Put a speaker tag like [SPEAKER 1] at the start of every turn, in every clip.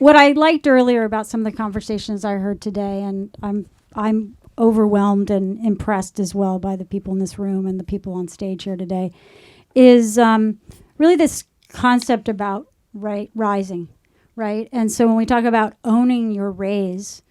[SPEAKER 1] what I liked earlier about some of the conversations I heard today, and I'm overwhelmed and impressed as well by the people in this room and the people on stage here today, is really this concept about rising, right? And so when we talk about owning your rise,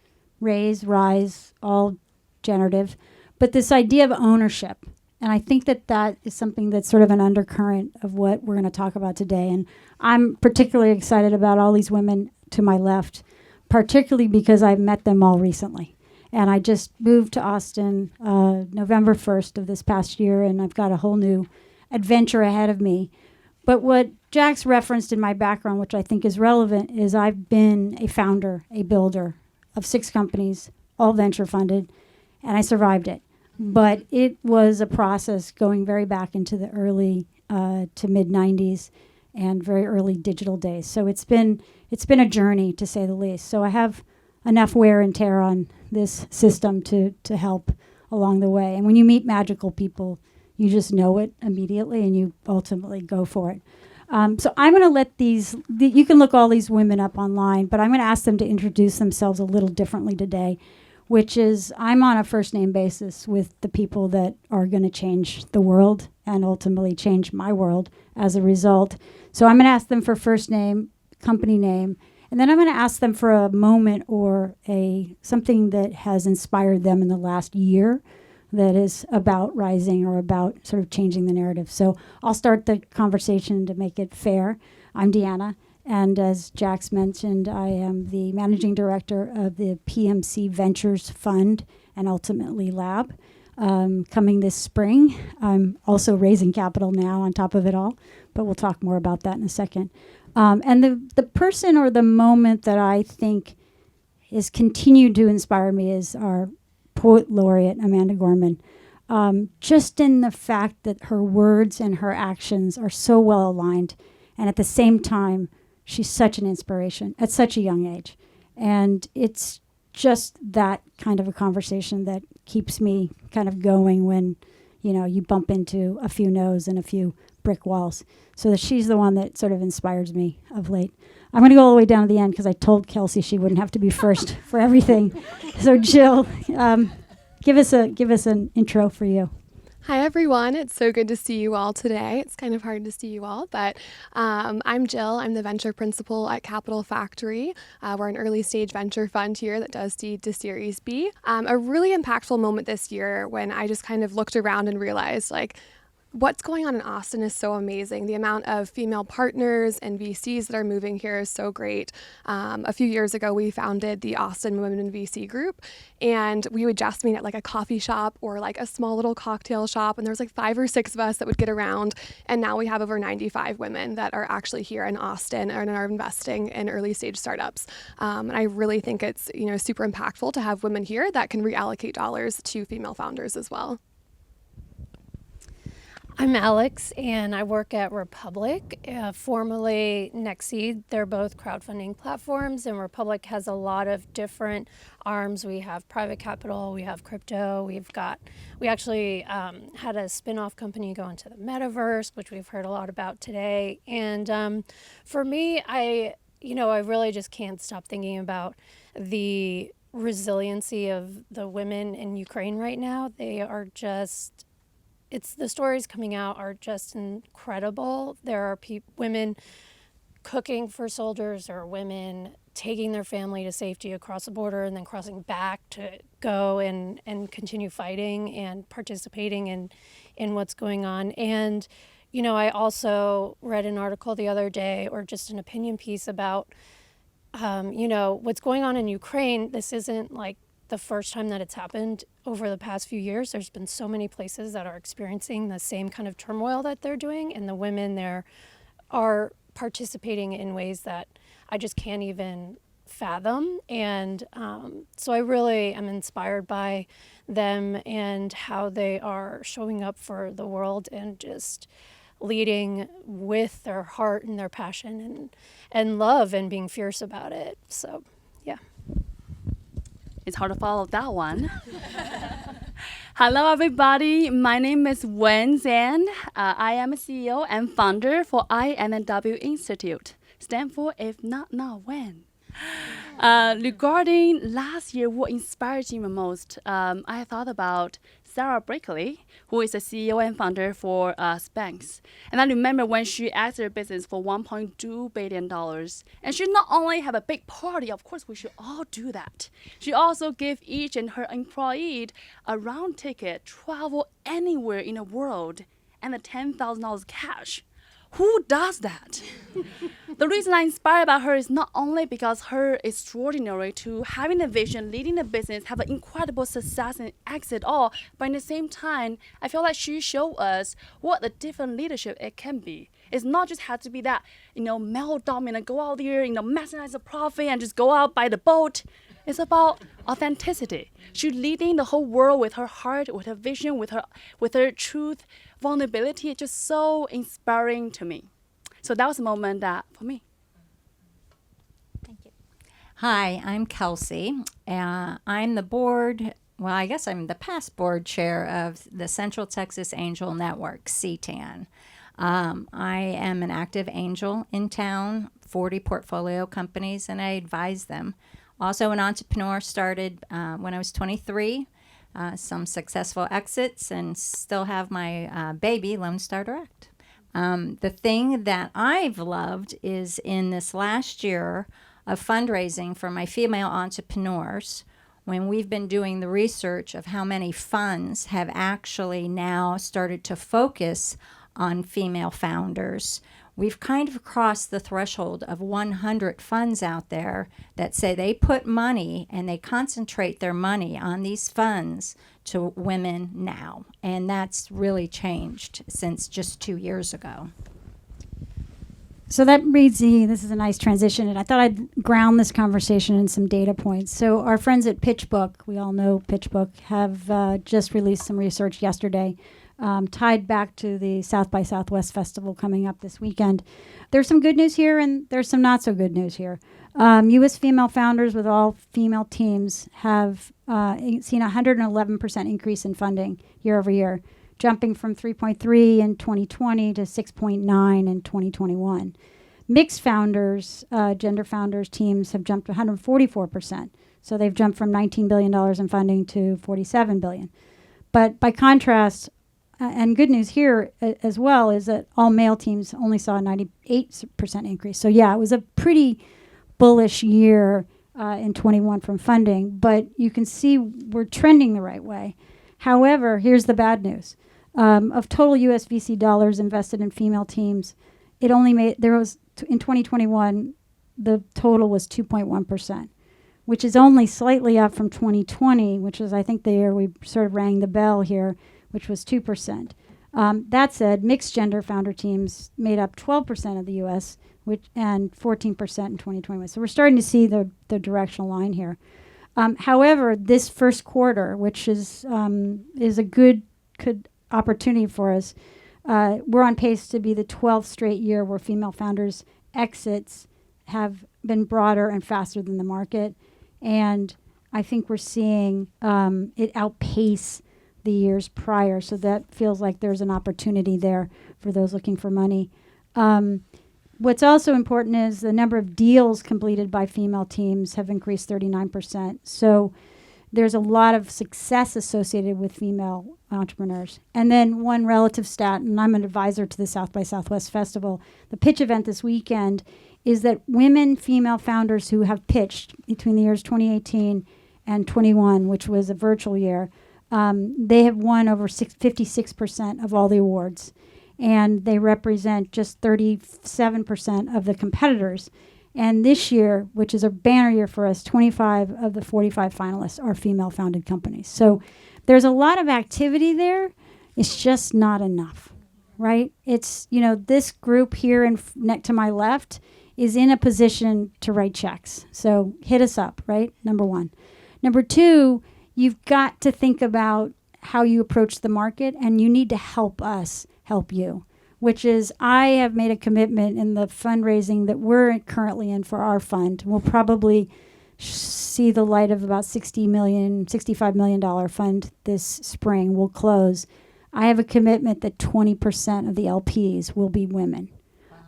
[SPEAKER 1] all generative, but this idea of ownership. And I think that is something that's sort of an undercurrent of what we're going to talk about today. And I'm particularly excited about all these women to my left, particularly because I've met them all recently. And I just moved to Austin November 1st of this past year, and I've got a whole new adventure ahead of me. But what Jack's referenced in my background, which I think is relevant, is I've been a founder, a builder of 6 companies, all venture funded, and I survived it. But it was a process going very back into the early to mid 90s and very early digital days. So it's been a journey, to say the least. So I have enough wear and tear on this system to help along the way. And when you meet magical people, you just know it immediately and you ultimately go for it. So I'm going to let you can look all these women up online, but I'm going to ask them to introduce themselves a little differently today, which is I'm on a first name basis with the people that are going to change the world and ultimately change my world as a result. So I'm going to ask them for first name, company name, and then I'm going to ask them for a moment or something that has inspired them in the last year that is about rising or about sort of changing the narrative. So I'll start the conversation to make it fair. I'm Deanna, and as Jax mentioned, I am the managing director of the PMC Ventures Fund and ultimately Lab. Coming this spring, I'm also raising capital now on top of it all, but we'll talk more about that in a second. And the person or the moment that I think has continued to inspire me is our poet laureate, Amanda Gorman. Just in the fact that her words and her actions are so well aligned, and at the same time, she's such an inspiration at such a young age. And it's just that kind of a conversation that keeps me kind of going when, you bump into a few no's and a few brick walls. So that she's the one that sort of inspires me of late. I'm going to go all the way down to the end because I told Kelsey she wouldn't have to be first for everything. So Jill, give us an intro for you.
[SPEAKER 2] Hi, everyone. It's so good to see you all today. It's kind of hard to see you all, but I'm Jill. I'm the venture principal at Capital Factory. We're an early stage venture fund here that does seed to Series B. A really impactful moment this year when I just kind of looked around and realized, what's going on in Austin is so amazing. The amount of female partners and VCs that are moving here is so great. A few years ago, we founded the Austin Women VC Group, and we would just meet at a coffee shop or a small little cocktail shop, and there was 5 or 6 of us that would get around, and now we have over 95 women that are actually here in Austin and are investing in early stage startups. And I really think it's super impactful to have women here that can reallocate dollars to female founders as well.
[SPEAKER 3] I'm Alex, and I work at Republic, formerly Nextseed. They're both crowdfunding platforms, and Republic has a lot of different arms. We have private capital, we have crypto, we actually had a spin-off company go into the metaverse, which we've heard a lot about today. And for me, I really just can't stop thinking about the resiliency of the women in Ukraine right now. They are just... the stories coming out are just incredible. There are women cooking for soldiers, or women taking their family to safety across the border and then crossing back to go and continue fighting and participating in what's going on. And, I also read an article the other day, or just an opinion piece about, what's going on in Ukraine. This isn't the first time that it's happened over the past few years. There's been so many places that are experiencing the same kind of turmoil that they're doing, and the women there are participating in ways that I just can't even fathom. And so I really am inspired by them and how they are showing up for the world and just leading with their heart and their passion and love and being fierce about it. So, yeah.
[SPEAKER 4] It's hard to follow that one. Hello, everybody. My name is Wen Zhang. I am a CEO and founder for INNW Institute. Stand for If Not Now When. Regarding last year, what inspired me the most, I thought about Sarah Blakely, who is the CEO and founder for Spanx. And I remember when she exited her business for $1.2 billion. And she not only have a big party, of course we should all do that. She also gave each and her employee a round ticket, travel anywhere in the world, and a $10,000 cash. Who does that? The reason I'm inspired by her is not only because her extraordinary to having a vision, leading a business, have an incredible success and exit all, but in the same time, I feel like she showed us what a different leadership it can be. It's not just had to be that, male dominant, go out there, maximize the profit and just go out by the boat. It's about authenticity. She's leading the whole world with her heart, with her vision, with her truth, vulnerability. It's just so inspiring to me. So that was a moment that for me.
[SPEAKER 5] Thank you. Hi, I'm Kelsey. I'm the board, well, I guess I'm the past board chair of the Central Texas Angel Network, CTAN. I am an active angel in town, 40 portfolio companies, and I advise them. Also an entrepreneur, started when I was 23, some successful exits, and still have my baby, Lone Star Direct. The thing that I've loved is in this last year of fundraising for my female entrepreneurs, when we've been doing the research of how many funds have actually now started to focus on female founders, we've kind of crossed the threshold of 100 funds out there that say they put money and they concentrate their money on these funds to women now. And that's really changed since just 2 years ago.
[SPEAKER 1] So that reads this is a nice transition, and I thought I'd ground this conversation in some data points. So our friends at PitchBook, we all know PitchBook, have just released some research yesterday tied back to the South by Southwest Festival coming up this weekend. There's some good news here, and there's some not so good news here. U.S. female founders with all female teams have seen a 111% increase in funding year over year, jumping from 3.3 in 2020 to 6.9 in 2021. Mixed founders, gender founders teams have jumped 144%. So they've jumped from $19 billion in funding to $47 billion. But by contrast, and good news here as well is that all male teams only saw a 98% increase. So yeah, it was a pretty bullish year in 21 from funding, but you can see we're trending the right way. However, here's the bad news. Of total U.S. VC dollars invested in female teams, it only made, in 2021, the total was 2.1%, which is only slightly up from 2020, which is, I think, the year we sort of rang the bell here, which was 2%. That said, mixed gender founder teams made up 12% of the U.S., and 14% in 2021. So we're starting to see the directional line here. However, this first quarter, which is a good opportunity for us, we're on pace to be the 12th straight year where female founders exits have been broader and faster than the market. And I think we're seeing it outpace the years prior. So that feels like there's an opportunity there for those looking for money. What's also important is the number of deals completed by female teams have increased 39%. So there's a lot of success associated with female entrepreneurs. And then one relative stat, and I'm an advisor to the South by Southwest Festival, the pitch event this weekend, is that female founders who have pitched between the years 2018 and 21, which was a virtual year, they have won over 56% of all the awards. And they represent just 37% of the competitors. And this year, which is a banner year for us, 25 of the 45 finalists are female-founded companies. So there's a lot of activity there. It's just not enough, right? It's, this group here next to my left is in a position to write checks. So hit us up, right? Number one. Number two, you've got to think about how you approach the market, and you need to help us help you, which is I have made a commitment in the fundraising that we're currently in for our fund. We'll probably see the light of about $65 million fund this spring. We'll close. I have a commitment that 20% of the LPs will be women.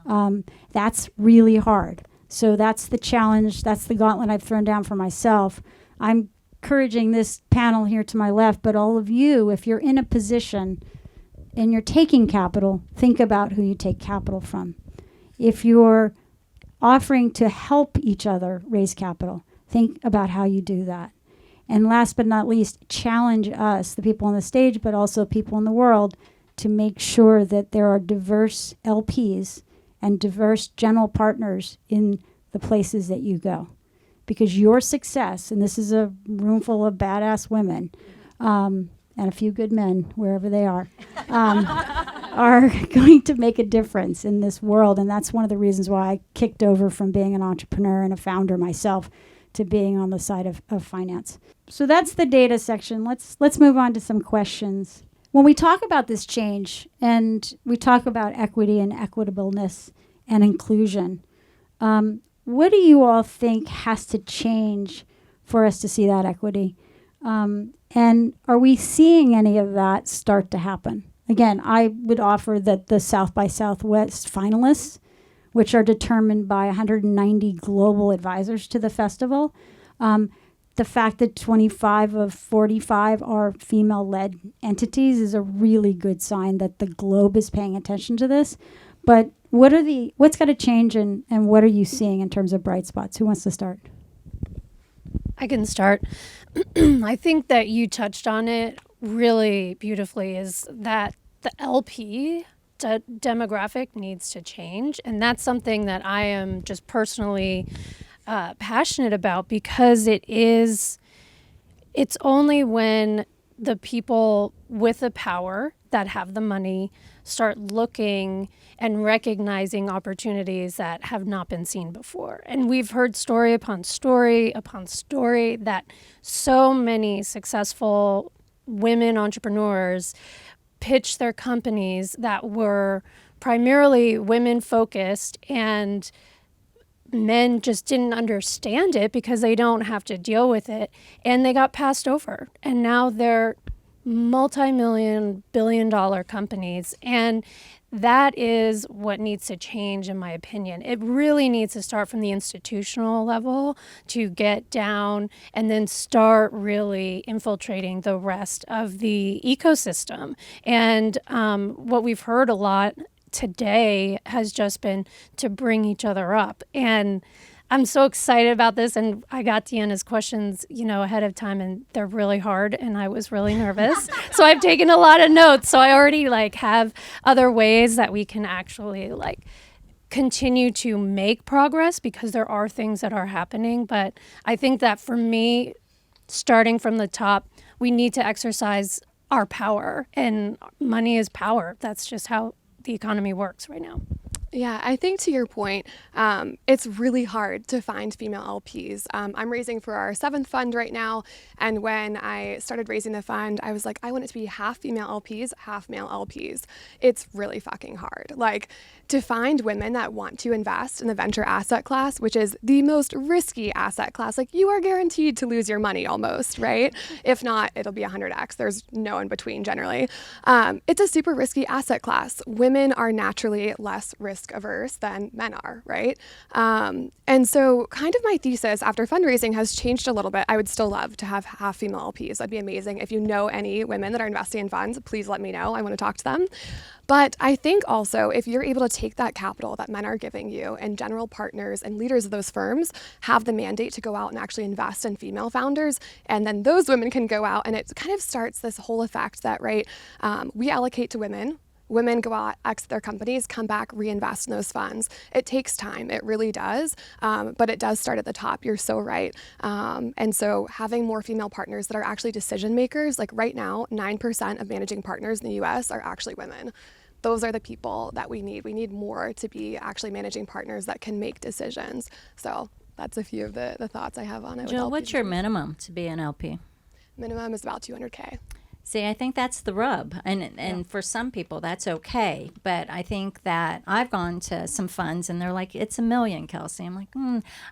[SPEAKER 1] Wow. That's really hard. So that's the challenge. That's the gauntlet I've thrown down for myself. I'm encouraging this panel here to my left, but all of you, if you're in a position and you're taking capital, think about who you take capital from. If you're offering to help each other raise capital, think about how you do that. And last but not least, challenge us, the people on the stage, but also people in the world, to make sure that there are diverse LPs and diverse general partners in the places that you go. Because your success, and this is a room full of badass women, and a few good men, wherever they are going to make a difference in this world. And that's one of the reasons why I kicked over from being an entrepreneur and a founder myself to being on the side of finance. So that's the data section. Let's move on to some questions. When we talk about this change and we talk about equity and equitableness and inclusion, what do you all think has to change for us to see that equity? And are we seeing any of that start to happen? Again, I would offer that the South by Southwest finalists, which are determined by 190 global advisors to the festival, the fact that 25 of 45 are female-led entities is a really good sign that the globe is paying attention to this. But what's got to change, and what are you seeing in terms of bright spots? Who wants to start?
[SPEAKER 3] I can start. I think that you touched on it really beautifully, is that the LP demographic needs to change. And that's something that I am just personally passionate about, because it's only when the people with the power that have the money start looking and recognizing opportunities that have not been seen before. And we've heard story upon story upon story that so many successful women entrepreneurs pitched their companies that were primarily women focused, and men just didn't understand it because they don't have to deal with it, and they got passed over. And now they're multi-million, billion-dollar companies. And that is what needs to change, in my opinion. It really needs to start from the institutional level to get down and then start really infiltrating the rest of the ecosystem. And what we've heard a lot today has just been to bring each other up. And I'm so excited about this, and I got Deanna's questions, ahead of time, and they're really hard, and I was really nervous. So I've taken a lot of notes. So I already have other ways that we can actually continue to make progress, because there are things that are happening. But I think that for me, starting from the top, we need to exercise our power, and money is power. That's just how the economy works right now.
[SPEAKER 2] Yeah, I think to your point, it's really hard to find female LPs. I'm raising for our 7th fund right now. And when I started raising the fund, I was like, I want it to be half female LPs, half male LPs. It's really fucking hard. To find women that want to invest in the venture asset class, which is the most risky asset class, you are guaranteed to lose your money almost, right? If not, it'll be 100x. There's no in between generally. It's a super risky asset class. Women are naturally less risk averse than men are, right? And so kind of my thesis after fundraising has changed a little bit. I would still love to have half female LPs. That'd be amazing. If you know any women that are investing in funds, please let me know. I want to talk to them. But I think also if you're able to take that capital that men are giving you, and general partners and leaders of those firms have the mandate to go out and actually invest in female founders, and then those women can go out, and it kind of starts this whole effect that, right, we allocate to women. Women go out, exit their companies, come back, reinvest in those funds. It takes time, it really does, but it does start at the top. You're so right. And so having more female partners that are actually decision makers, right now, 9% of managing partners in the US are actually women. Those are the people that we need. We need more to be actually managing partners that can make decisions. So that's a few of the thoughts I have on it.
[SPEAKER 5] Jill, what's your minimum to be an LP?
[SPEAKER 2] Minimum is about 200K.
[SPEAKER 5] See, I think that's the rub. And for some people, that's okay. But I think that I've gone to some funds, and they're like, it's $1 million, Kelsey. I'm like,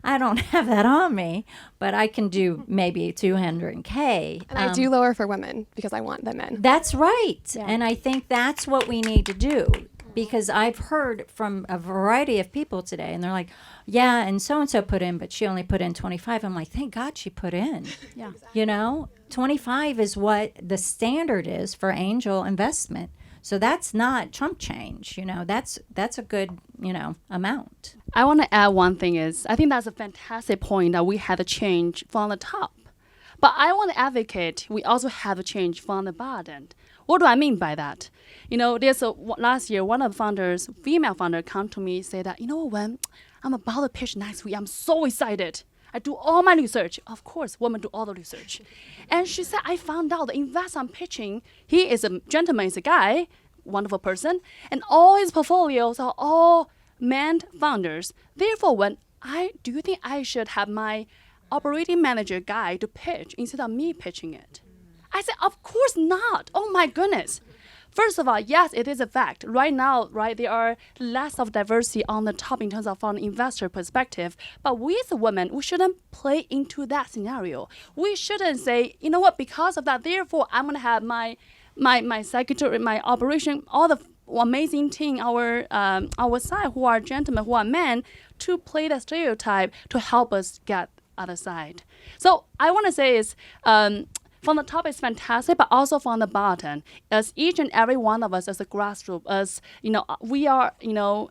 [SPEAKER 5] I don't have that on me, but I can do maybe 200K.
[SPEAKER 2] And I do lower for women because I want them in.
[SPEAKER 5] That's right. Yeah. And I think that's what we need to do. Because I've heard from a variety of people today, and they're like, yeah, and so put in, but she only put in 25. I'm like, thank God she put in.
[SPEAKER 1] Yeah.
[SPEAKER 5] You know, 25 is what the standard is for angel investment. So that's not chump change. You know, that's a good, you know, amount.
[SPEAKER 4] I want to add one thing is, I think that's a fantastic point that we had to change from the top. But I want to advocate, we also have to change from the bottom. What do I mean by that? You know, last year, one of the founders, female founder, come to me, say that, you know, when I'm about to pitch next week, I'm so excited. I do all my research. Of course, women do all the research. And she said, I found out the investor I'm pitching, he is a gentleman, he's a guy, wonderful person, and all his portfolios are all men founders. Therefore, do you think I should have my operating manager guy to pitch instead of me pitching it? I said, of course not. Oh my goodness. First of all, yes, it is a fact. Right now, there are less of diversity on the top in terms of from an investor perspective. But we as a women, we shouldn't play into that scenario. We shouldn't say, you know what, because of that, therefore, I'm going to have my secretary, my operation, all the amazing team, our side, who are gentlemen, who are men, to play the stereotype to help us get other side. So I want to say is, from the top is fantastic, but also from the bottom, as each and every one of us as a grassroots, as you know, we are, you know,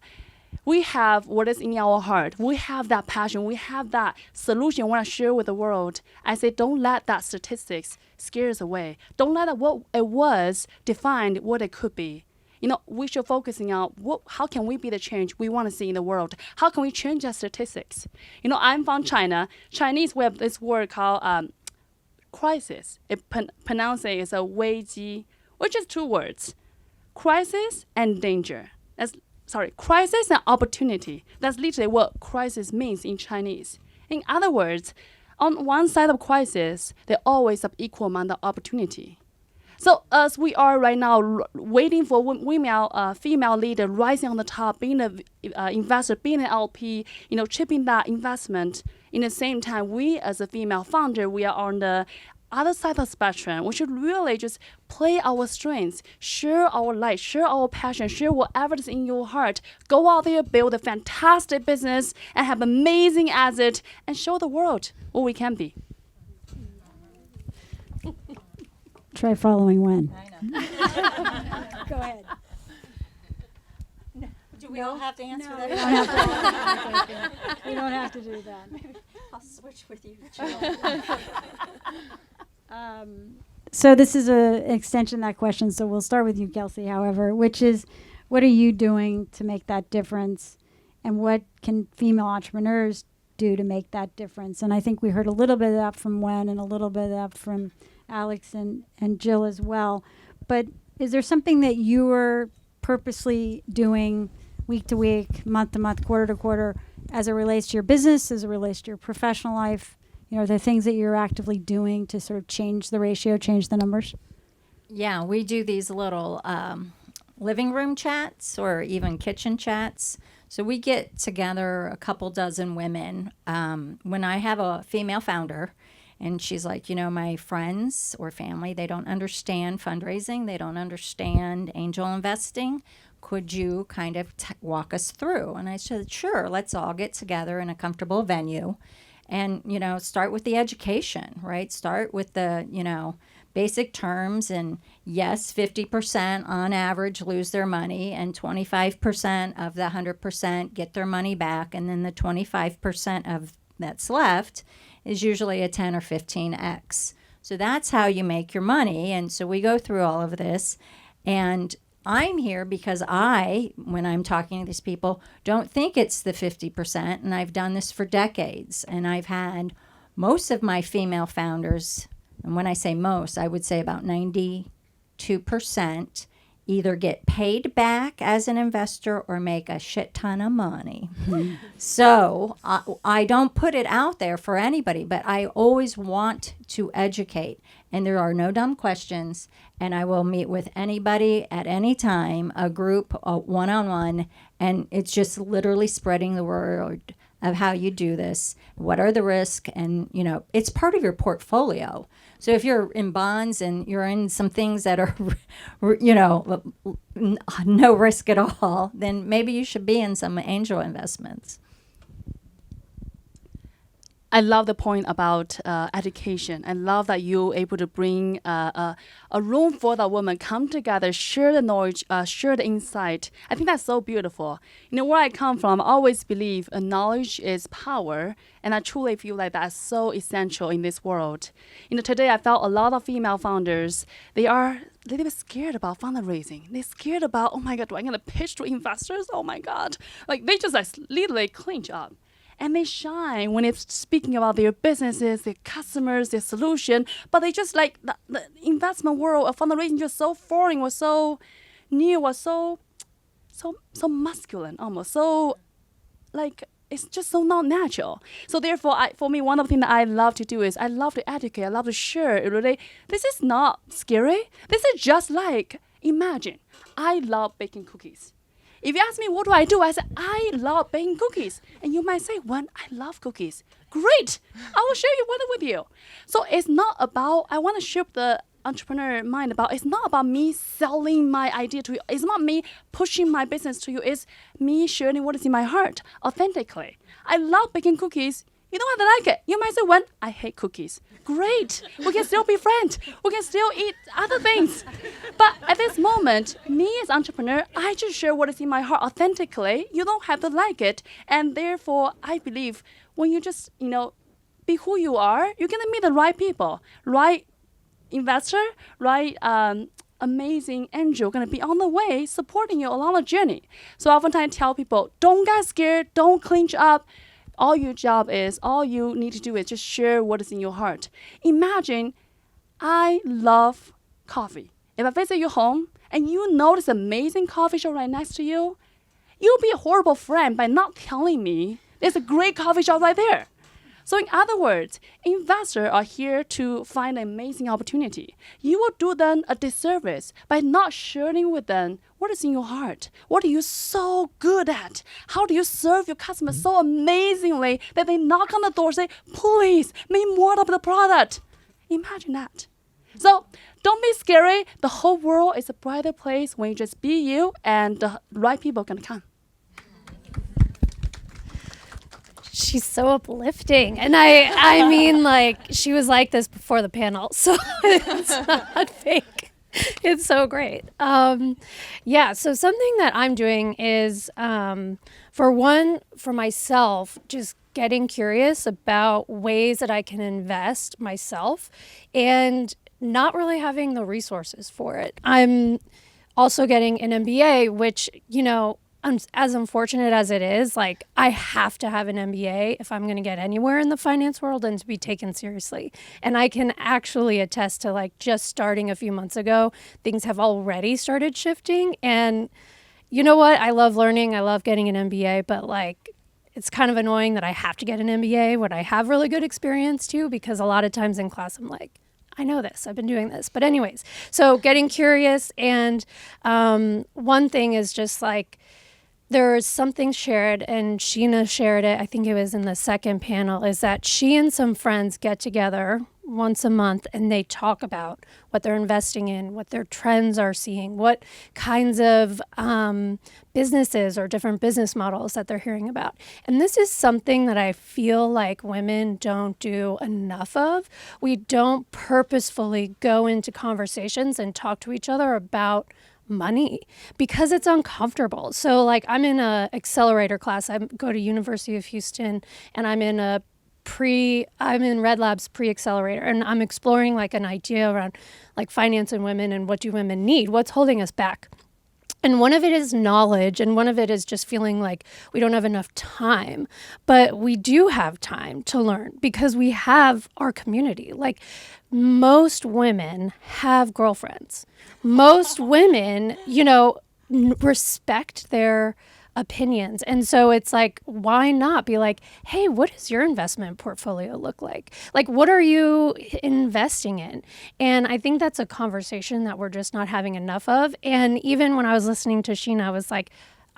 [SPEAKER 4] we have what is in our heart. We have that passion. We have that solution we want to share with the world. I say, don't let that statistics scare us away. Don't let what it was define what it could be. You know, we should focusing on how can we be the change we want to see in the world? How can we change our statistics? You know, I'm from China. Chinese, we have this word called crisis. It pronounced as a 危机, which is two words, crisis and danger. Crisis and opportunity. That's literally what crisis means in Chinese. In other words, on one side of crisis, there always have equal amount of opportunity. So as we are right now waiting for female leader rising on the top, being an investor, being an LP, you know, chipping that investment. In the same time, we as a female founder, we are on the other side of the spectrum. We should really just play our strengths, share our light, share our passion, share whatever is in your heart. Go out there, build a fantastic business, and have amazing asset, and show the world what we can be.
[SPEAKER 1] Try following when.
[SPEAKER 5] I know.
[SPEAKER 1] Go ahead.
[SPEAKER 5] Do we all have to answer
[SPEAKER 1] No,
[SPEAKER 5] that?
[SPEAKER 1] we don't have to. We don't have to do that.
[SPEAKER 5] I'll switch with you, Jill.
[SPEAKER 1] So this is an extension of that question. So we'll start with you, Kelsey, however, which is, what are you doing to make that difference? And what can female entrepreneurs do to make that difference? And I think we heard a little bit of that from Wen and a little bit of that from Alex and Jill as well. But is there something that you are purposely doing week to week, month to month, quarter to quarter, as it relates to your business, as it relates to your professional life? You know, are there things that you're actively doing to sort of change the ratio, change the numbers?
[SPEAKER 5] Yeah, we do these little living room chats or even kitchen chats. So we get together a couple dozen women. When I have a female founder, and she's like, you know, my friends or family, they don't understand fundraising. They don't understand angel investing. Could you kind of walk us through? And I said, sure, let's all get together in a comfortable venue and, you know, start with the education, right? Start with the, you know, basic terms. And yes, 50% on average lose their money, and 25% of the 100% get their money back. And then the 25% of that's left is usually a 10 or 15x. So that's how you make your money. And so we go through all of this. And I'm here because when I'm talking to these people, don't think it's the 50%. And I've done this for decades. And I've had most of my female founders, and when I say most, I would say about 92%, either get paid back as an investor or make a shit ton of money. So I don't put it out there for anybody, but I always want to educate. And there are no dumb questions. And I will meet with anybody at any time, a group, one-on-one. And it's just literally spreading the word of how you do this. What are the risks? And, it's part of your portfolio. So if you're in bonds and you're in some things that are, no risk at all, then maybe you should be in some angel investments.
[SPEAKER 4] I love the point about education. I love that you're able to bring a room for the women come together, share the knowledge, share the insight. I think that's so beautiful. Where I come from, I always believe knowledge is power, and I truly feel like that's so essential in this world. Today I felt a lot of female founders, they are a little bit scared about fundraising. They're scared about, oh my God, do I get to pitch to investors? Oh my God. They just literally clinch up. And they shine when it's speaking about their businesses, their customers, their solution. But they just the investment world of fundraising just so foreign, was so new, was so masculine almost. So it's just so not natural. So therefore, for me, one of the things that I love to do is I love to educate, I love to share. Really, this is not scary. This is just imagine, I love baking cookies. If you ask me, what do? I say, I love baking cookies. And you might say, I love cookies. Great. I will share one with you. So it's not about, I want to shift the entrepreneur mind about, it's not about me selling my idea to you. It's not me pushing my business to you. It's me sharing what is in my heart authentically. I love baking cookies. You know what I like it? You might say, I hate cookies. Great. We can still be friends. We can still eat other things. But at this moment, me as entrepreneur, I just share what is in my heart authentically. You don't have to like it. And therefore, I believe when you just, be who you are, you're going to meet the right people, right investor, right amazing angel going to be on the way supporting you along the journey. So I oftentimes tell people, don't get scared. Don't clinch up. All you need to do is just share what is in your heart. Imagine, I love coffee. If I visit your home and you notice an amazing coffee shop right next to you, you'll be a horrible friend by not telling me there's a great coffee shop right there. So in other words, investors are here to find an amazing opportunity. You will do them a disservice by not sharing with them what is in your heart. What are you so good at? How do you serve your customers so amazingly that they knock on the door and say, please, make more of the product. Imagine that. So don't be scary. The whole world is a brighter place when you just be you, and the right people can come.
[SPEAKER 3] She's so uplifting. And I mean, she was like this before the panel, so it's not fake. It's so great. So something that I'm doing is, for myself, just getting curious about ways that I can invest myself and not really having the resources for it. I'm also getting an MBA, which, as unfortunate as it is, I have to have an MBA if I'm going to get anywhere in the finance world and to be taken seriously. And I can actually attest to just starting a few months ago, things have already started shifting. And you know what? I love learning. I love getting an MBA, but it's kind of annoying that I have to get an MBA when I have really good experience too, because a lot of times in class, I'm like, I know this, I've been doing this. But anyways, so getting curious. And one thing is just there's something shared, and Sheena shared it, I think it was in the second panel, is that she and some friends get together once a month and they talk about what they're investing in, what their trends are seeing, what kinds of businesses or different business models that they're hearing about. And this is something that I feel like women don't do enough of. We don't purposefully go into conversations and talk to each other about money because it's uncomfortable. So I'm in a accelerator class. I go to University of Houston, and I'm in Red Lab's pre-accelerator, and I'm exploring an idea around finance and women and what do women need? What's holding us back? And one of it is knowledge, and one of it is just feeling like we don't have enough time. But we do have time to learn because we have our community. Most women have girlfriends. Most women, respect their opinions. And so it's why not be hey, what does your investment portfolio look like? What are you investing in? And I think that's a conversation that we're just not having enough of. And even when I was listening to Sheena, I was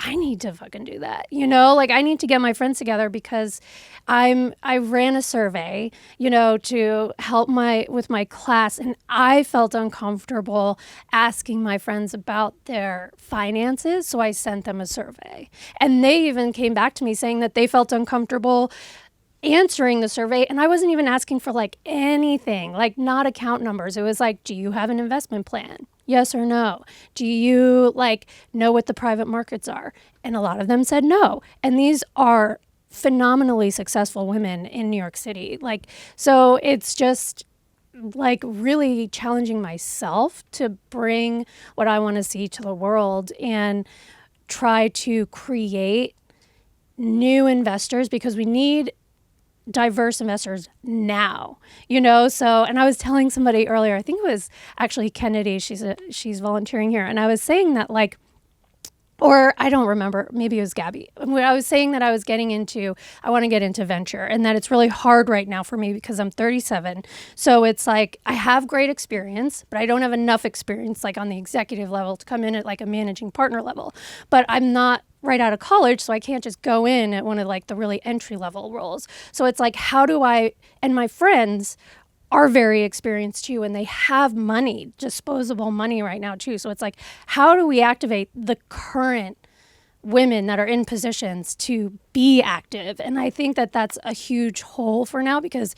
[SPEAKER 3] I need to fucking do that. You know, like I need to get my friends together because I ran a survey, you know, to help with my class, and I felt uncomfortable asking my friends about their finances, so I sent them a survey. And they even came back to me saying that they felt uncomfortable answering the survey, and I wasn't even asking for like anything, like not account numbers. It was like, do you have an investment plan? Yes or no? Do you like know what the private markets are? And a lot of them said no. And these are phenomenally successful women in New York City. Like, so it's just like really challenging myself to bring what I want to see to the world and try to create new investors, because we need diverse investors now, you know? So, and I was telling somebody earlier, I think it was actually Kennedy, she's volunteering here. And I was saying that like, or I don't remember, maybe it was Gabby. When I was saying that I want to get into venture, and that it's really hard right now for me because I'm 37. So it's like, I have great experience, but I don't have enough experience like on the executive level to come in at like a managing partner level. But I'm not right out of college, so I can't just go in at one of like the really entry level roles. So it's like, how do I, and my friends are very experienced too, and they have money, disposable money right now too. So it's like, how do we activate the current women that are in positions to be active? And I think that that's a huge hole for now, because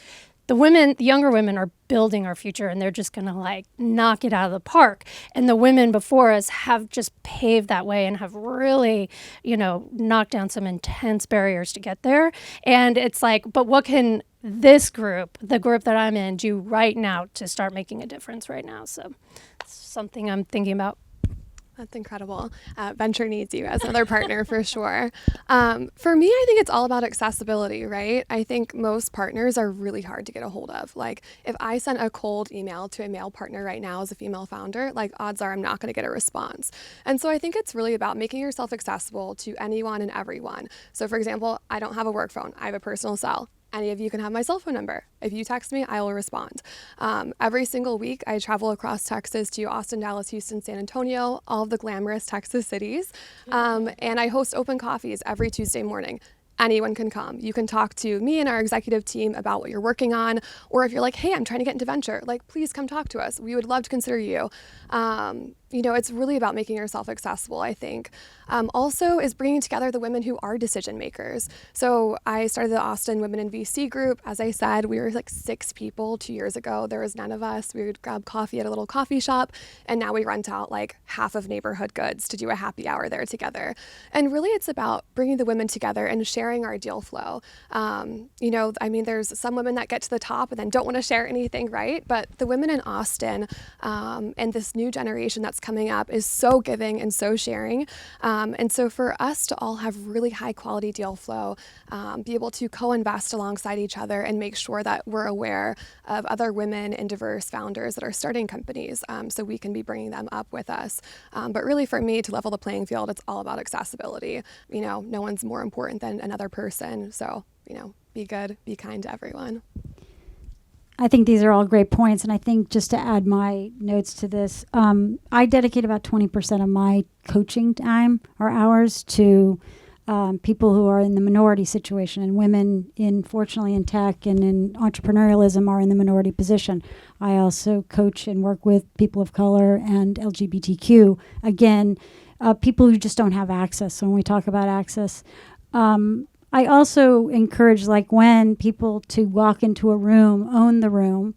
[SPEAKER 3] the younger women are building our future, and they're just going to like knock it out of the park. And the women before us have just paved that way and have really, you know, knocked down some intense barriers to get there. And it's like, but what can this group, the group that I'm in, do right now to start making a difference right now? So it's something I'm thinking about.
[SPEAKER 2] That's incredible. Venture needs you as another partner for sure. For me, I think it's all about accessibility, right? I think most partners are really hard to get a hold of. Like if I sent a cold email to a male partner right now as a female founder, like odds are I'm not going to get a response. And so I think it's really about making yourself accessible to anyone and everyone. So for example, I don't have a work phone. I have a personal cell. Any of you can have my cell phone number. If you text me, I will respond. Every single week, I travel across Texas to Austin, Dallas, Houston, San Antonio, all of the glamorous Texas cities. And I host open coffees every Tuesday morning. Anyone can come. You can talk to me and our executive team about what you're working on. Or if you're like, hey, I'm trying to get into venture, like, please come talk to us. We would love to consider you. You know, it's really about making yourself accessible, I think. Also is bringing together the women who are decision makers. So I started the Austin Women in VC group. As I said, we were like 6 people 2 years ago. There was none of us. We would grab coffee at a little coffee shop. And now we rent out like half of Neighborhood Goods to do a happy hour there together. And really it's about bringing the women together and sharing our deal flow. You know, I mean, there's some women that get to the top and then don't want to share anything, right? But the women in Austin and this new generation that's coming up is so giving and so sharing. And so for us to all have really high quality deal flow, be able to co-invest alongside each other and make sure that we're aware of other women and diverse founders that are starting companies, so we can be bringing them up with us. But really for me, to level the playing field, it's all about accessibility. You know, no one's more important than another person. So, you know, be good, be kind to everyone.
[SPEAKER 1] I think these are all great points. And I think just to add my notes to this, I dedicate about 20% of my coaching time or hours to people who are in the minority situation, and women fortunately in tech and in entrepreneurialism are in the minority position. I also coach and work with people of color and LGBTQ. Again, people who just don't have access. So when we talk about access, I also encourage, like when people to walk into a room, own the room,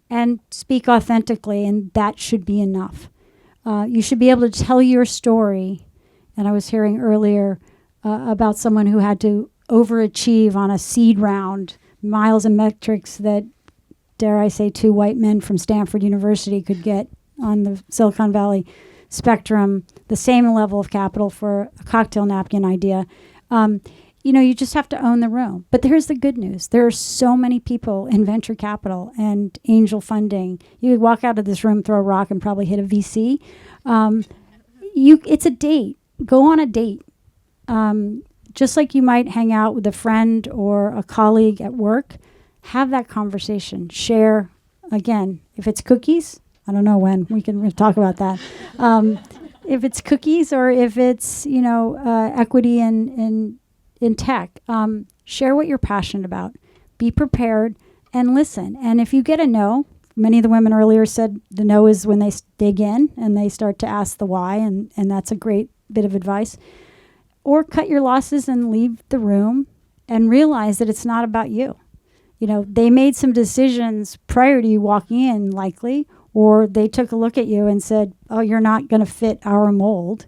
[SPEAKER 1] and speak authentically, and that should be enough. You should be able to tell your story. And I was hearing earlier about someone who had to overachieve on a seed round, miles and metrics that, dare I say, 2 white men from Stanford University could get on the Silicon Valley spectrum, the same level of capital for a cocktail napkin idea. You know, you just have to own the room. But here's the good news. There are so many people in venture capital and angel funding. You could walk out of this room, throw a rock, and probably hit a VC. It's a date. Go on a date. Just like you might hang out with a friend or a colleague at work, have that conversation. Share, again, if it's cookies, I don't know when. We can talk about that. if it's cookies or if it's, equity in tech. Share what you're passionate about. Be prepared and listen. And if you get a no, many of the women earlier said the no is when they dig in and they start to ask the why, and that's a great bit of advice. Or cut your losses and leave the room and realize that it's not about you. They made some decisions prior to you walking in, likely, or they took a look at you and said, oh, you're not going to fit our mold.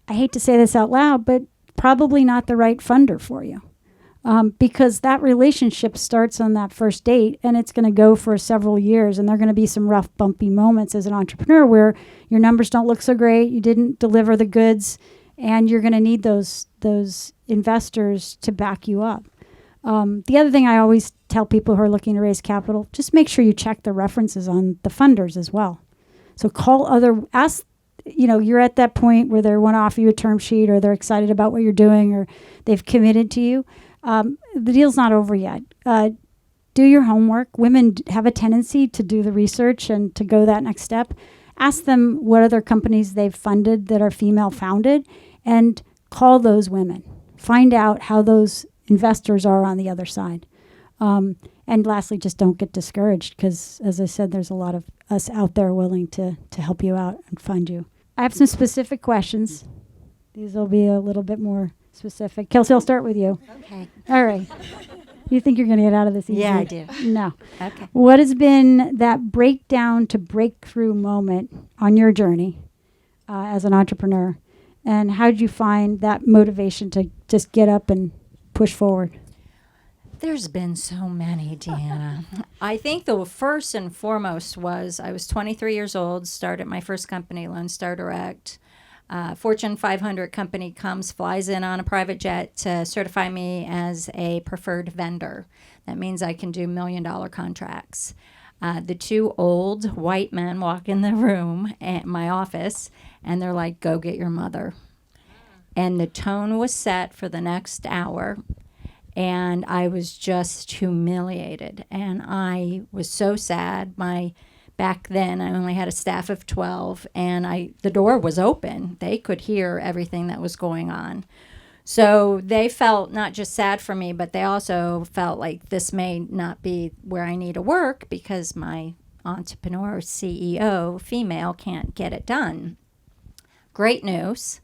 [SPEAKER 1] I hate to say this out loud, but probably not the right funder for you. Because that relationship starts on that first date, and it's going to go for several years, and there are going to be some rough, bumpy moments as an entrepreneur where your numbers don't look so great, you didn't deliver the goods, and you're going to need those investors to back you up. The other thing I always tell people who are looking to raise capital, just make sure you check the references on the funders as well. So ask, you're at that point where they want to offer you a term sheet, or they're excited about what you're doing, or they've committed to you. The deal's not over yet. Do your homework. Women have a tendency to do the research and to go that next step. Ask them what other companies they've funded that are female founded, and call those women. Find out how those investors are on the other side. And lastly, just don't get discouraged, because, as I said, there's a lot of us out there willing to help you out and fund you. I have some specific questions. These will be a little bit more specific. Kelsey, I'll start with you.
[SPEAKER 5] Okay.
[SPEAKER 1] All right. You think you're going to get out of this easy?
[SPEAKER 5] Yeah, I do.
[SPEAKER 1] No.
[SPEAKER 5] Okay.
[SPEAKER 1] What has been that breakdown to breakthrough moment on your journey as an entrepreneur? And how did you find that motivation to just get up and push forward?
[SPEAKER 5] There's been so many, Deanna. I think the first and foremost was I was 23 years old, started my first company, Lone Star Direct. Fortune 500 company flies in on a private jet to certify me as a preferred vendor. That means I can do $1 million contracts. The two old white men walk in the room at my office, and they're like, go get your mother. And the tone was set for the next hour. And I was just humiliated. And I was so sad. Back then, I only had a staff of 12, and the door was open. They could hear everything that was going on. So they felt not just sad for me, but they also felt like this may not be where I need to work because my entrepreneur, CEO, female, can't get it done. Great news.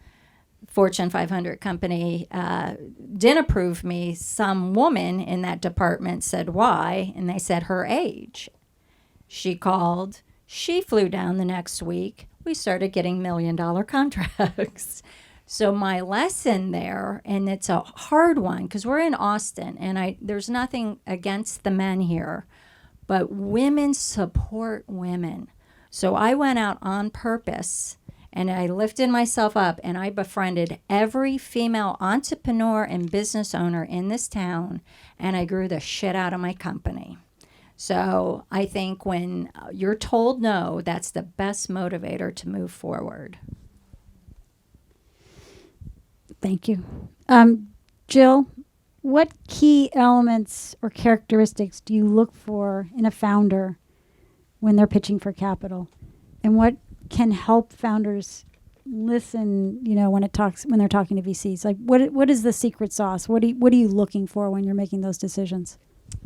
[SPEAKER 5] Fortune 500 company didn't approve me. Some woman in that department said why, and they said her age. She called. She flew down the next week. We started getting $1 million contracts. So my lesson there, and it's a hard one because we're in Austin, and there's nothing against the men here, but women support women. So I went out on purpose, and I lifted myself up, and I befriended every female entrepreneur and business owner in this town, and I grew the shit out of my company. So I think when you're told no, that's the best motivator to move forward.
[SPEAKER 1] Thank you. Jill, what key elements or characteristics do you look for in a founder when they're pitching for capital? And what can help founders listen, when they're talking to VCs? Like, what is the secret sauce? What are you looking for when you're making those decisions?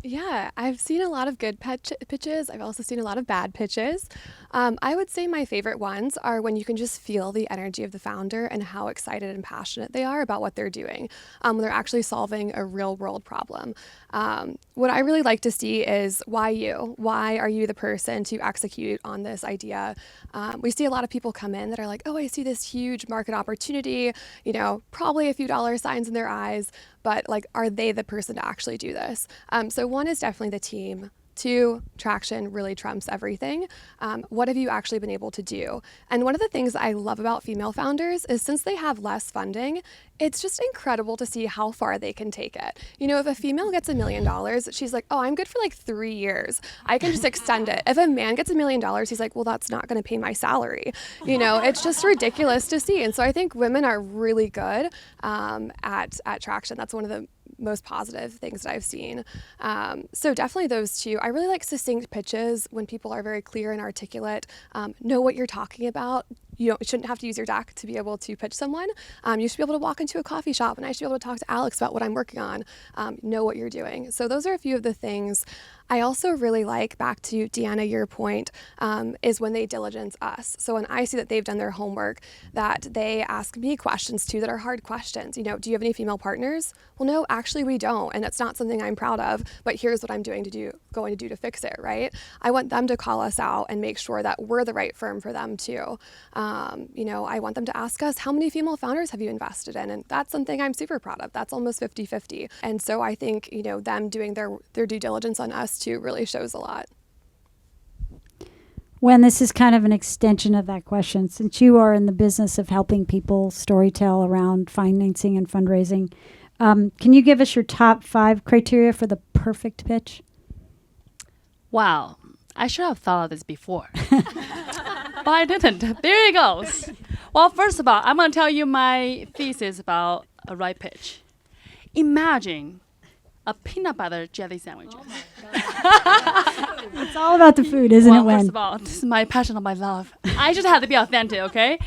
[SPEAKER 2] Yeah, I've seen a lot of good pitches. I've also seen a lot of bad pitches. I would say my favorite ones are when you can just feel the energy of the founder and how excited and passionate they are about what they're doing. When they're actually solving a real world problem. What I really like to see is why you? Why are you the person to execute on this idea? We see a lot of people come in that are like, oh, I see this huge market opportunity, probably a few dollar signs in their eyes, but like, are they the person to actually do this? So one is definitely the team. 2, traction really trumps everything. What have you actually been able to do? And one of the things I love about female founders is since they have less funding, it's just incredible to see how far they can take it. If a female gets $1 million, she's like, oh, I'm good for like 3 years. I can just extend it. If a man gets $1 million, he's like, well, that's not going to pay my salary. It's just ridiculous to see. And so I think women are really good at traction. That's one of the most positive things that I've seen. So definitely those two. I really like succinct pitches when people are very clear and articulate, know what you're talking about. you shouldn't have to use your deck to be able to pitch someone. You should be able to walk into a coffee shop and I should be able to talk to Alex about what I'm working on, know what you're doing. So those are a few of the things. I also really like, back to Deanna, your point, is when they diligence us. So when I see that they've done their homework, that they ask me questions too that are hard questions. Do you have any female partners? Well, no, actually we don't. And it's not something I'm proud of, but here's what I'm going to do to fix it, right? I want them to call us out and make sure that we're the right firm for them too. I want them to ask us, how many female founders have you invested in? And that's something I'm super proud of. That's almost 50-50. And so I think, them doing their due diligence on us too really shows a lot.
[SPEAKER 1] When this is kind of an extension of that question, since you are in the business of helping people storytell around financing and fundraising, can you give us your top 5 criteria for the perfect pitch?
[SPEAKER 4] Wow, I should have thought of this before, but I didn't. There it goes. Well, first of all, I'm going to tell you my thesis about a right pitch. Imagine a peanut butter jelly sandwich.
[SPEAKER 1] It's all about the food, isn't it, Wen?
[SPEAKER 4] First of all, this is my passion of my love. I just have to be authentic, okay?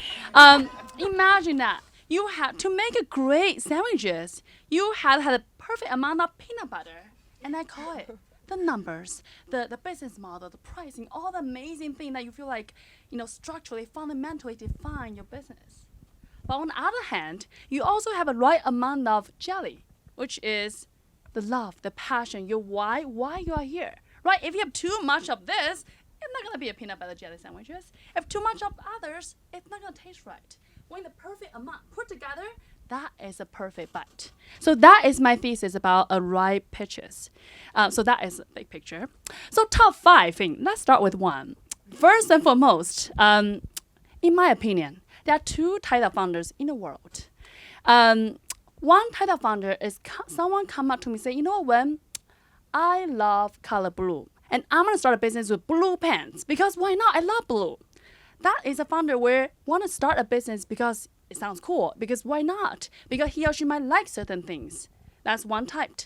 [SPEAKER 4] Imagine that. You had to make a great sandwiches. You had a perfect amount of peanut butter. And I call it the numbers, the business model, the pricing, all the amazing things that you feel like, structurally, fundamentally define your business. But on the other hand, you also have a right amount of jelly, which is the love, the passion, your why you are here, right? If you have too much of this, it's not going to be a peanut butter jelly sandwiches. If too much of others, it's not going to taste right. When the perfect amount put together, that is a perfect bite. So that is my thesis about a right pitches. So that is a big picture. So top 5 thing, let's start with 1. First and foremost, in my opinion, there are 2 types of founders in the world. One type of founder is someone come up to me and say, Wen, I love color blue. And I'm going to start a business with blue pants because why not? I love blue. That is a founder where want to start a business because it sounds cool. Because why not? Because he or she might like certain things. That's one type.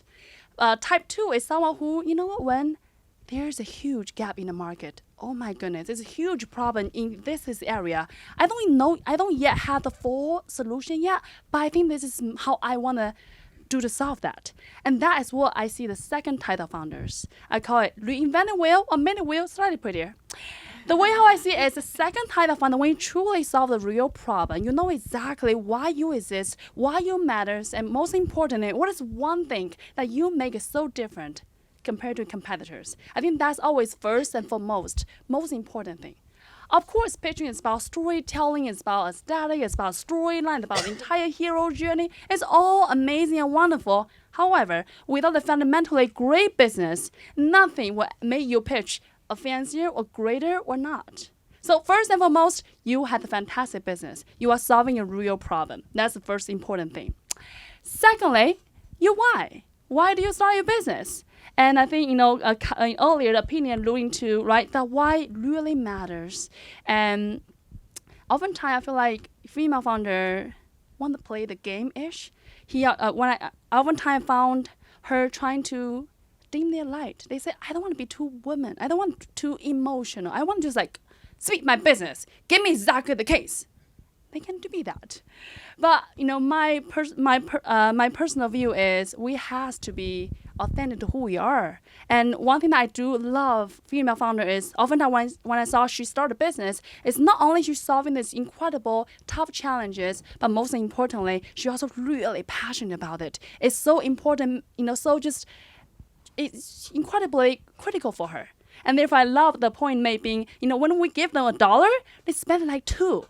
[SPEAKER 4] Type 2 is someone who, Wen, there's a huge gap in the market. Oh my goodness, it's a huge problem in this area. I don't yet have the full solution yet, but I think this is how I want to do to solve that. And that is what I see the second type of founders. I call it reinvent the wheel or make the wheel slightly prettier. The way how I see it is the second type of founder, when you truly solve the real problem, you know exactly why you exist, why you matters, and most importantly, what is one thing that you make it so different compared to competitors. I think that's always first and foremost, most important thing. Of course, pitching is about storytelling, it's about aesthetic, it's about storyline, about the entire hero journey. It's all amazing and wonderful. However, without a fundamentally great business, nothing will make you pitch a fancier or greater or not. So first and foremost, you have a fantastic business. You are solving a real problem. That's the first important thing. Secondly, your why. Why do you start your business? And I think, earlier the opinion alluding to, right, that why really matters. And oftentimes I feel like female founder want to play the game-ish. I oftentimes found her trying to dim their light. They say, I don't want to be too woman. I don't want too emotional. I want to just speak my business. Give me exactly the case. They can do that. But, my personal view is we have to be authentic to who we are. And one thing that I do love female founder is oftentimes when I saw she started a business, it's not only she's solving these incredible tough challenges, but most importantly, she's also really passionate about it. It's so important, it's incredibly critical for her. And therefore I love the point made being, when we give them $1, they spend $2.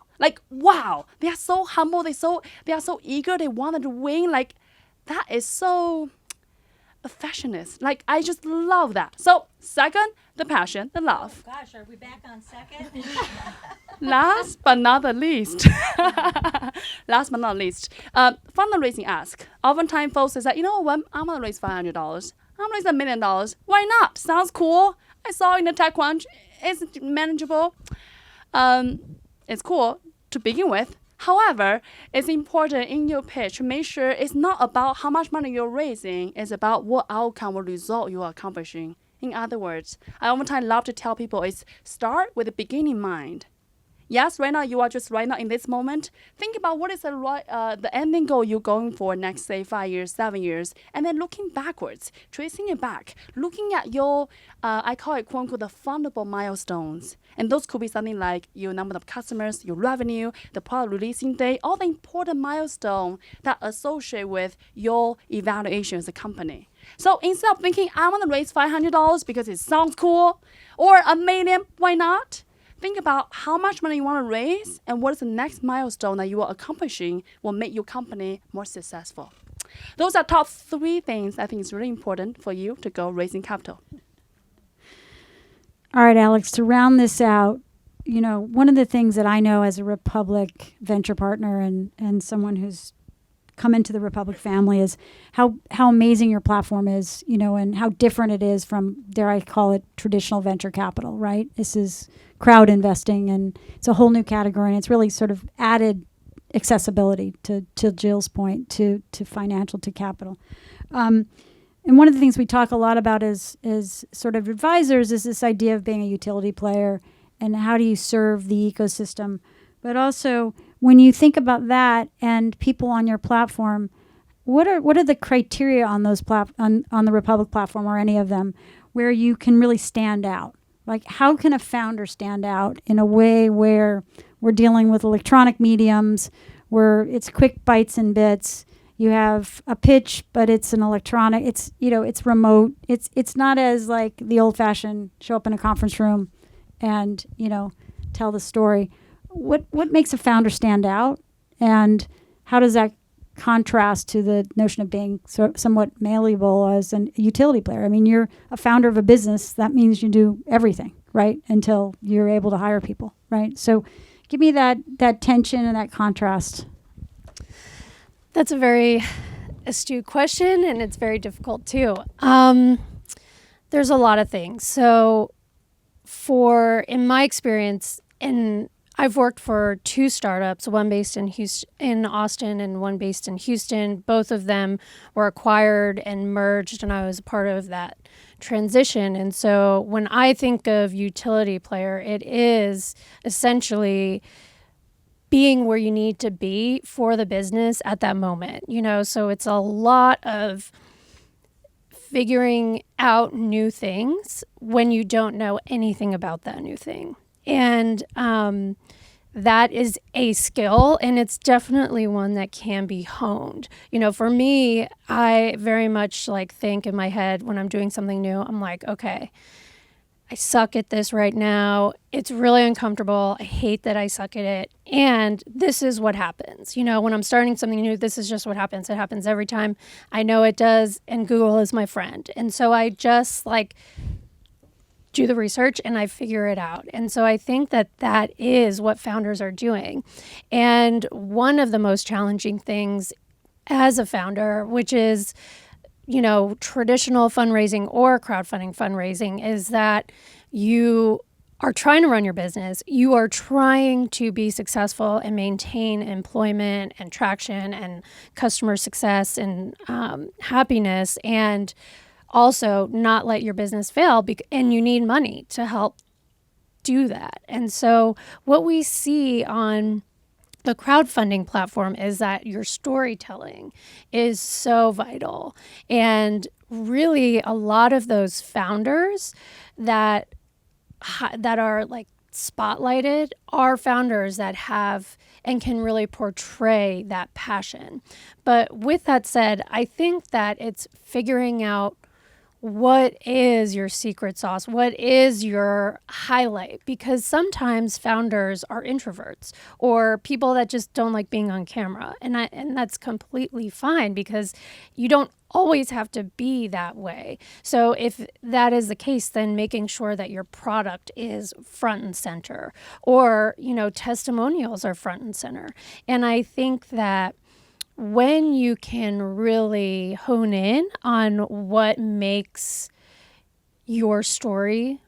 [SPEAKER 4] Wow, they are so humble, they are so eager, they wanted to win. That is so affectionate. I just love that. So second, the passion, the love.
[SPEAKER 5] Oh gosh, are we back on second?
[SPEAKER 4] Last but not the least, fundraising ask. Oftentimes folks say, what, I'm going to raise $500. I'm going to raise $1 million. Why not? Sounds cool. I saw in the TechCrunch. It's manageable. It's cool to begin with. However, it's important in your pitch to make sure it's not about how much money you're raising. It's about what outcome or result you are accomplishing. In other words, I oftentimes love to tell people is start with the beginning in mind. Yes, right now you are just right now in this moment. Think about what is the ending goal you're going for next, say, 5 years, 7 years, and then looking backwards, tracing it back, looking at your, I call it quote unquote the fundable milestones. And those could be something like your number of customers, your revenue, the product releasing date, all the important milestones that associate with your evaluation as a company. So instead of thinking, I want to raise $500 because it sounds cool, or $1 million, why not? Think about how much money you want to raise and what is the next milestone that you are accomplishing will make your company more successful. Those are top 3 things I think is really important for you to go raising capital.
[SPEAKER 1] All right, Alex, to round this out, one of the things that I know as a Republic venture partner and someone who's come into the Republic family is how amazing your platform is, and how different it is from, dare I call it, traditional venture capital, right? This is crowd investing, and it's a whole new category, and it's really sort of added accessibility to Jill's point, to financial, to capital. And one of the things we talk a lot about as sort of advisors is this idea of being a utility player and how do you serve the ecosystem. But also, when you think about that and people on your platform, what are the criteria on those on the Republic platform or any of them where you can really stand out? Like, how can a founder stand out in a way where we're dealing with electronic mediums, where it's quick bites and bits? You have a pitch, but it's an electronic. It's it's remote. It's not as like the old-fashioned show up in a conference room and tell the story. What makes a founder stand out, and how does that contrast to the notion of being somewhat malleable as a utility player? I mean, you're a founder of a business. That means you do everything, right, until you're able to hire people, right? So give me that tension and that contrast.
[SPEAKER 3] That's a very astute question, and it's very difficult too. There's a lot of things. So in my experience, I've worked for 2 startups, one based in Austin and one based in Houston. Both of them were acquired and merged, and I was a part of that transition. And so when I think of utility player, it is essentially being where you need to be for the business at that moment. So it's a lot of figuring out new things when you don't know anything about that new thing. And that is a skill, and it's definitely one that can be honed. For me, I very much think in my head when I'm doing something new, I'm like, okay, I suck at this right now. It's really uncomfortable. I hate that I suck at it. And this is what happens. When I'm starting something new, this is just what happens. It happens every time. I know it does, and Google is my friend. And so I just do the research and I figure it out. And so I think that is what founders are doing. And one of the most challenging things as a founder, which is, traditional fundraising or crowdfunding fundraising, is that you are trying to run your business. You are trying to be successful and maintain employment and traction and customer success and happiness, and also not let your business fail, and you need money to help do that. And so what we see on the crowdfunding platform is that your storytelling is so vital. And really a lot of those founders that are spotlighted are founders that have and can really portray that passion. But with that said, I think that it's figuring out what is your secret sauce? What is your highlight? Because sometimes founders are introverts or people that just don't like being on camera. And that's completely fine, because you don't always have to be that way. So if that is the case, then making sure that your product is front and center, or, testimonials are front and center. And I think that when you can really hone in on what makes your story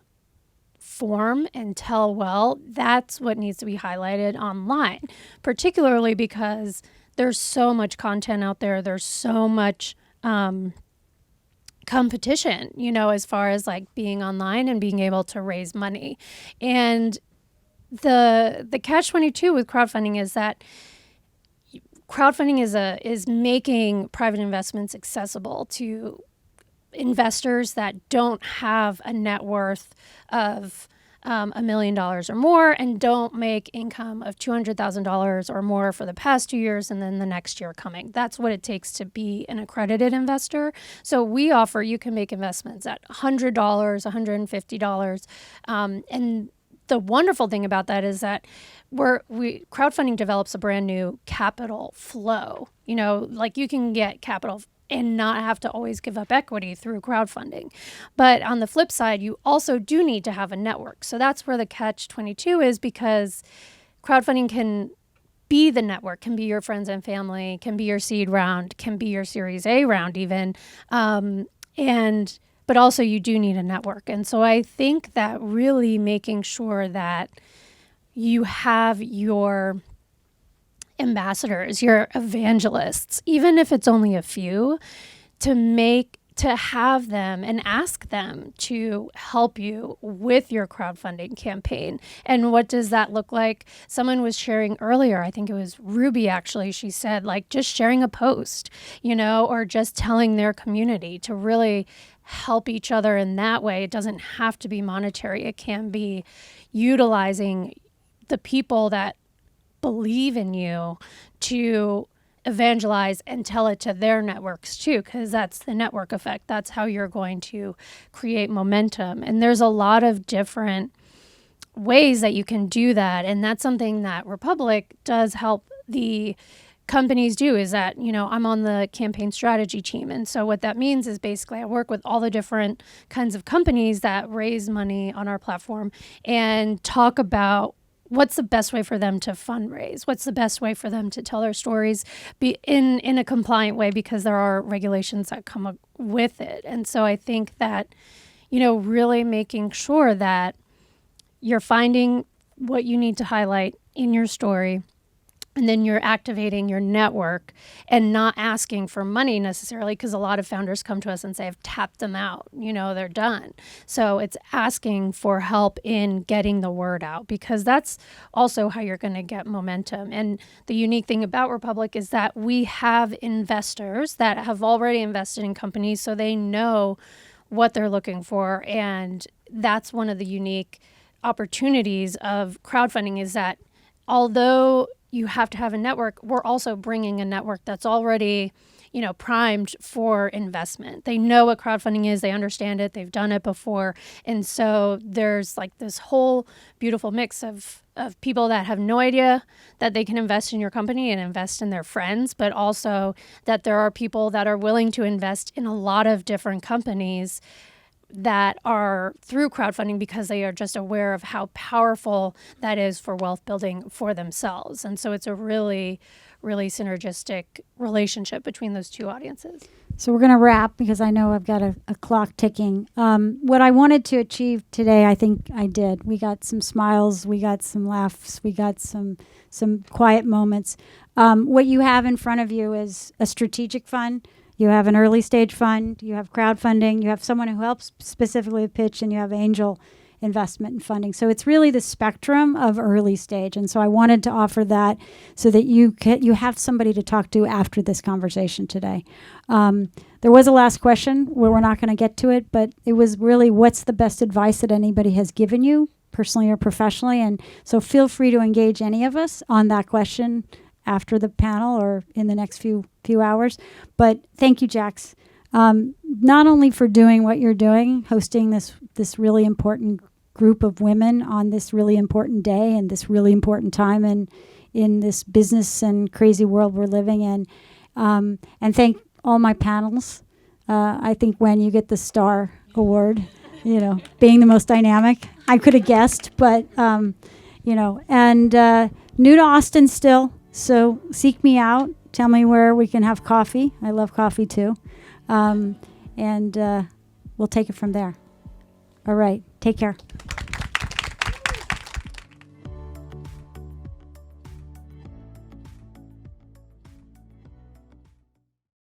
[SPEAKER 3] form and tell well, that's what needs to be highlighted online, particularly because there's so much content out there. There's so much competition, as far as being online and being able to raise money. And the catch-22 with crowdfunding is that crowdfunding is making private investments accessible to investors that don't have a net worth of $1 million or more and don't make income of $200,000 or more for the past 2 years and then the next year coming. That's what it takes to be an accredited investor. So we offer, you can make investments at $100, $150. And the wonderful thing about that is that crowdfunding develops a brand new capital flow. You know, like you can get capital and not have to always give up equity through crowdfunding. But on the flip side, you also do need to have a network. So that's where the catch-22 is, because crowdfunding can be the network, can be your friends and family, can be your seed round, can be your Series A round even. But also you do need a network. And so I think that really making sure that you have your ambassadors, your evangelists, even if it's only a few, to have them and ask them to help you with your crowdfunding campaign. And what does that look like? Someone was sharing earlier, I think it was Ruby actually, she said like just sharing a post, you know, or just telling their community to really help each other in that way. It doesn't have to be monetary. It can be utilizing the people that believe in you to evangelize and tell it to their networks too, because that's the network effect. That's how you're going to create momentum. And there's a lot of different ways that you can do that. And that's something that Republic does help the companies do, is that, you know, I'm on the campaign strategy team. And so what that means is basically I work with all the different kinds of companies that raise money on our platform and talk about what's the best way for them to fundraise? What's the best way for them to tell their stories be in a compliant way, because there are regulations that come with it. And so I think that, you know, really making sure that you're finding what you need to highlight in your story, and then you're activating your network and not asking for money necessarily, because a lot of founders come to us and say, I've tapped them out, you know, they're done. So it's asking for help in getting the word out, because that's also how you're going to get momentum. And the unique thing about Republic is that we have investors that have already invested in companies, so they know what they're looking for. And that's one of the unique opportunities of crowdfunding, is that although you have to have a network, we're also bringing a network that's already, you know, primed for investment. They know what crowdfunding is, they understand it, they've done it before. And so there's like this whole beautiful mix of people that have no idea that they can invest in your company and invest in their friends, but also that there are people that are willing to invest in a lot of different companies that are through crowdfunding because they are just aware of how powerful that is for wealth building for themselves. And so it's a really, really synergistic relationship between those two audiences.
[SPEAKER 1] So we're going to wrap, because I know I've got a clock ticking. What I wanted to achieve today, I think I did. We got some smiles, we got some laughs, we got some quiet moments. What you have in front of you is a strategic fund. You have an early stage fund, you have crowdfunding, you have someone who helps specifically pitch, and you have angel investment and funding. So it's really the spectrum of early stage. And so I wanted to offer that so that you have somebody to talk to after this conversation today. There was a last question where we're not going to get to it, but it was really, what's the best advice that anybody has given you, personally or professionally? And so feel free to engage any of us on that question after the panel or in the next few hours. But thank you, Jax, not only for doing what you're doing, hosting this really important group of women on this really important day and this really important time in this business and crazy world we're living in. And thank all my panels. I think when you get the Star Award, you know, being the most dynamic, I could have guessed, but, you know, and new to Austin still. So seek me out. Tell me where we can have coffee. I love coffee too. And we'll take it from there. All right. Take care.